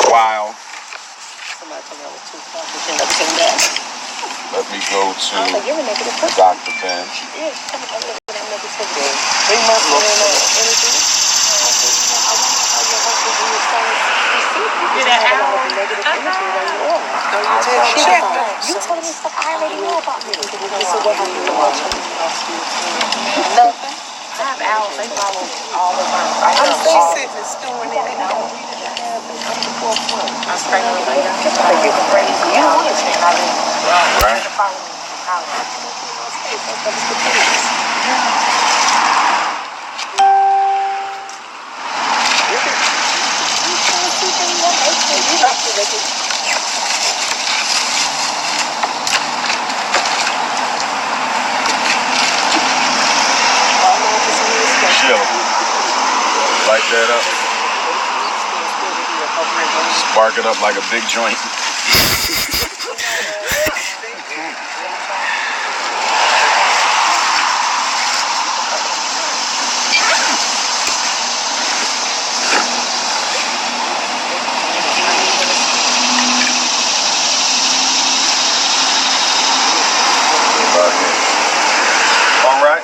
Wow. Somebody told me I was too complicated. I came back. Let me go to you're a negative person. Dr. Ben. She did. She told me I'm looking at negativity. 3 months ago, anything. I said, I wonder how your husband and your son receive you. You have a lot of negative energy when you're on. You telling me stuff I already know about me. He said, what happened to watch him? Nothing. I have owls. They follow all the time. I'm sitting and stewing in it. I'm straight on the way. You're crazy. You don't understand. Right. Chill. Light that up. Spark it up like a big joint. All right.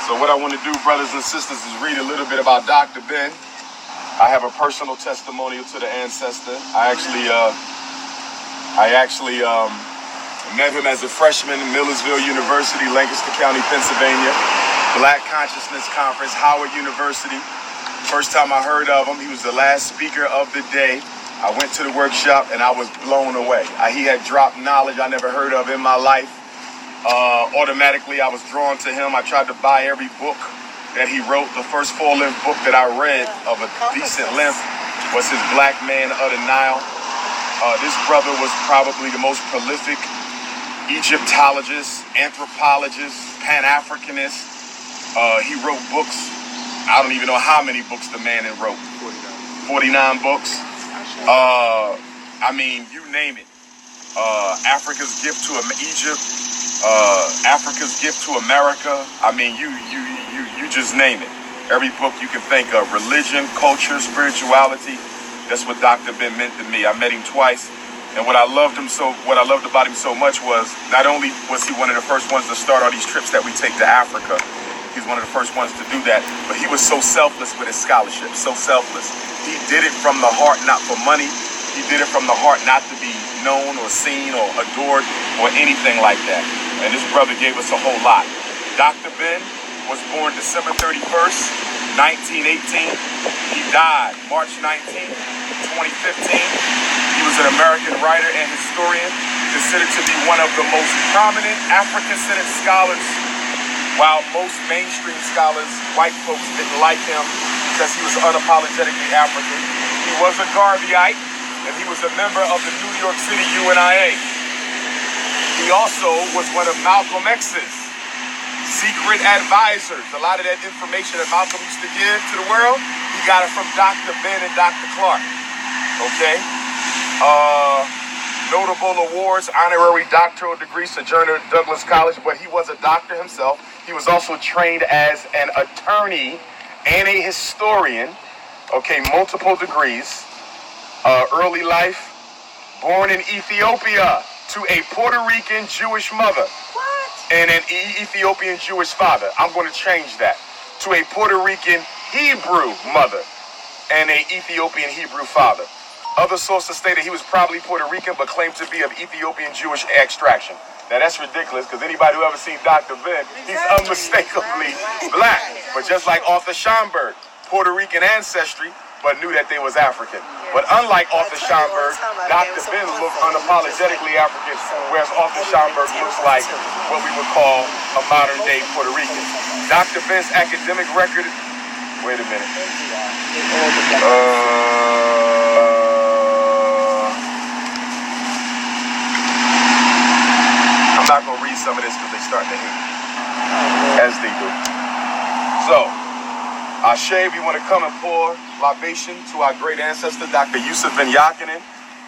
So what I want to do, brothers and sisters, is read a little bit about Dr. Ben. I have a personal testimonial to the ancestor. I actually met him as a freshman in Millersville University, Lancaster County, Pennsylvania. Black Consciousness Conference, Howard University. First time I heard of him, he was the last speaker of the day. I went to the workshop and I was blown away. He had dropped knowledge I never heard of in my life. Automatically, I was drawn to him. I tried to buy every book that he wrote. The first full-length book that I read of a decent length was his Black Man of the Nile. This brother was probably the most prolific Egyptologist, anthropologist, Pan-Africanist. He wrote books. I don't even know how many books the man wrote. 49 books. I mean, you name it. Africa's Gift to Egypt. Africa's Gift to America. I mean, you just name it. Every book you can think of. Religion, culture, spirituality. That's what Dr. Ben meant to me. I met him twice, and what I loved about him so much was not only was he one of the first ones to start all these trips that we take to Africa. He's one of the first ones to do that, but he was so selfless with his scholarship, so selfless. He did it from the heart, not for money. He did it from the heart, not to be known or seen or adored or anything like that. And this brother gave us a whole lot. Dr. Ben was born December 31st, 1918. He died March 19th, 2015. He was an American writer and historian, considered to be one of the most prominent African-centered scholars. While most mainstream scholars, white folks, didn't like him because he was unapologetically African. He was a Garveyite, and he was a member of the New York City UNIA. He also was one of Malcolm X's secret advisors. A lot of that information that Malcolm used to give to the world, he got it from Dr. Ben and Dr. Clark. Okay? Notable awards, honorary doctoral degree, sojourner at Douglas College, but he was a doctor himself. He was also trained as an attorney and a historian. Okay, multiple degrees. Early life, born in Ethiopia to a Puerto Rican Jewish mother. What? And an Ethiopian Jewish father. I'm going to change that. To a Puerto Rican Hebrew mother and an Ethiopian Hebrew father. Other sources say that he was probably Puerto Rican, but claimed to be of Ethiopian Jewish extraction. Now that's ridiculous, because anybody who ever seen Dr. Ben, he's unmistakably black. But just like Arthur Schomburg, Puerto Rican ancestry, but knew that they was African. But unlike Arthur Schomburg, Dr. Ben looked unapologetically African, whereas Arthur Schomburg looks like what we would call a modern-day Puerto Rican. Dr. Ben's academic record, wait a minute. I'm not going to read some of this because they start to hate, as they do. So, Ashe, we want to come and pour libation to our great ancestor, Dr. Yusuf Ben Yakinen,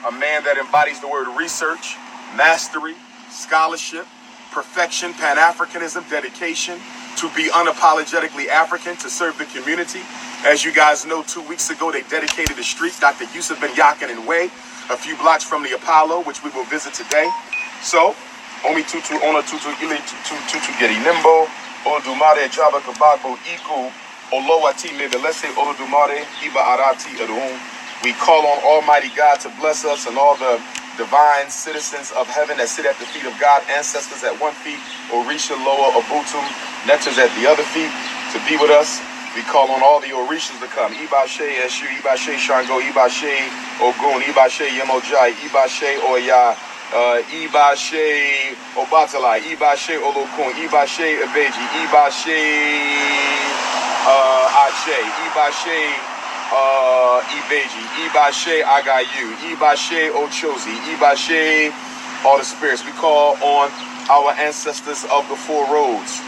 a man that embodies the word research, mastery, scholarship, perfection, Pan-Africanism, dedication, to be unapologetically African, to serve the community. As you guys know, 2 weeks ago, they dedicated the street, Dr. Yusuf Ben Yakinen Way, a few blocks from the Apollo, which we will visit today. So, Omi Tutu, Ona Tutu, Ile Tutu, Geri Nimbo, Olodumare, Java Kabagbo, Iku, Olowati, Mebelese, Olodumare, Iba Arati, Adum. We call on Almighty God to bless us and all the divine citizens of heaven that sit at the feet of God, ancestors at one feet, Orisha, Loa, Obutum, Netters at the other feet, to be with us. We call on all the Orishas to come. Ibashe, Eshu, Ibashe, Shango, Ibashe, Ogun, Ibashe, Yemojai, Ibashe, Oya, Ibashe, Obatalai, Ibashe, Olokun, Ibashe, Abeji, Ibashe, Ache, Ibashe, Ibeji, Ibashe, Agayu, Ibashe, Ochozi, Ibashe, all the spirits. We call on our ancestors of the four roads.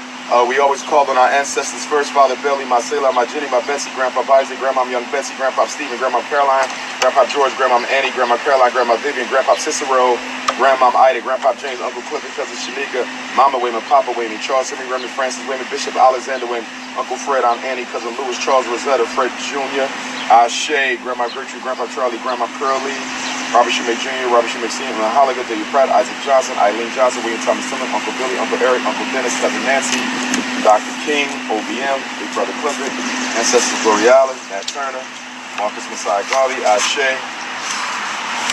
We always call on our ancestors first. Father Belly, my Selah, my Jenny, my Betsy, Grandpa Isaac, Grandma Young Betsy, Grandpa Stephen, Grandma Caroline, Grandpa George, Grandma Annie, Grandma Caroline, Grandma Vivian, Grandpa Cicero, Grandma Ida, Grandpa James, Uncle Clifford, Cousin Shanika, Mama Wayman, Papa Wayman, Charles Henry, Remy Francis Wayman, Bishop Alexander Wayman, Uncle Fred, Aunt Annie, Cousin Louis, Charles Rosetta, Fred Jr., Ashe, Grandma Gertrude, Grandpa Charlie, Grandma Curly, Robert Schmidt Jr., Robert Schmidt Sr., Holliger, David Pratt, Isaac Johnson, Eileen Johnson, William Thomas Tillman, Uncle Billy, Uncle Eric, Uncle Dennis, Cousin Nancy, Dr. King, OBM, Big Brother Clifford, Ancestors Glory Allen, Nat Turner, Marcus Messiah Garvey, Ashe.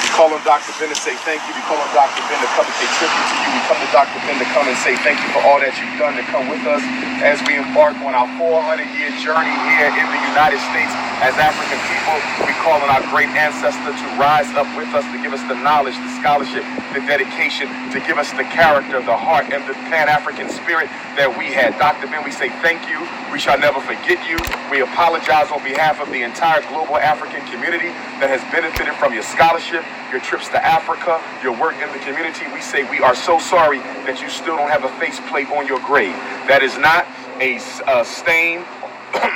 We call on Dr. Ben to say thank you. We call on Dr. Ben to come and pay tribute to you. We come to Dr. Ben to come and say thank you for all that you've done to come with us as we embark on our 400-year journey here in the United States as African people. We call on our great ancestor to rise up with us, to give us the knowledge, the scholarship, the dedication, to give us the character, the heart, and the Pan-African spirit that we had. Dr. Ben, we say thank you. We shall never forget you. We apologize on behalf of the entire global African community that has benefited from your scholarship, your trips to Africa, your work in the community. We say we are so sorry that you still don't have a faceplate on your grave. That is not a stain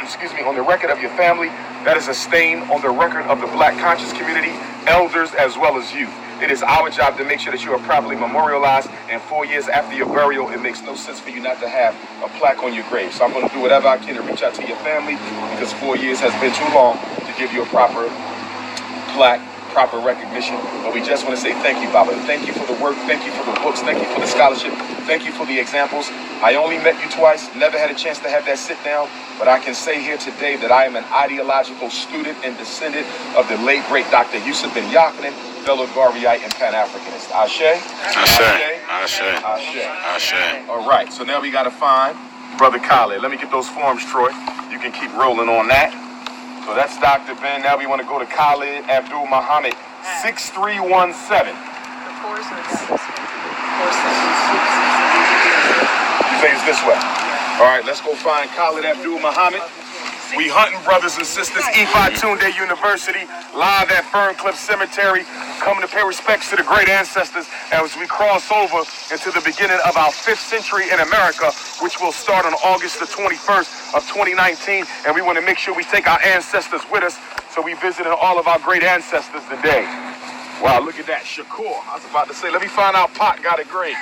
excuse me, on the record of your family. That is a stain on the record of the Black conscious community, elders as well as youth. It is our job to make sure that you are properly memorialized, and 4 years after your burial, it makes no sense for you not to have a plaque on your grave. So I'm going to do whatever I can to reach out to your family, because 4 years has been too long to give you a proper plaque, proper recognition. But we just want to say thank you, Baba. Thank you for the work. Thank you for the books. Thank you for the scholarship. Thank you for the examples. I only met you twice, never had a chance to have that sit down, but I can say here today that I am an ideological student and descendant of the late, great Dr. Yusuf Ben Yakinen, fellow Garveyite and Pan-Africanist. Ashe? Ashe. Ashe. Ashe. Ashe. All right, so now we got to find Brother Khaled. Let me get those forms, Troy. You can keep rolling on that. So that's Dr. Ben. Now we want to go to Khaled Abdul Muhammad, 6317. You say it's this way. All right, let's go find Khaled Abdul Muhammad. We hunting, brothers and sisters. Ifa Tunde University, live at Ferncliff Cemetery, coming to pay respects to the great ancestors as we cross over into the beginning of our 5th century in America, which will start on August the 21st of 2019. And we want to make sure we take our ancestors with us. So we visited all of our great ancestors today. Wow, look at that. Shakur. I was about to say, let me find out Pot got a grade.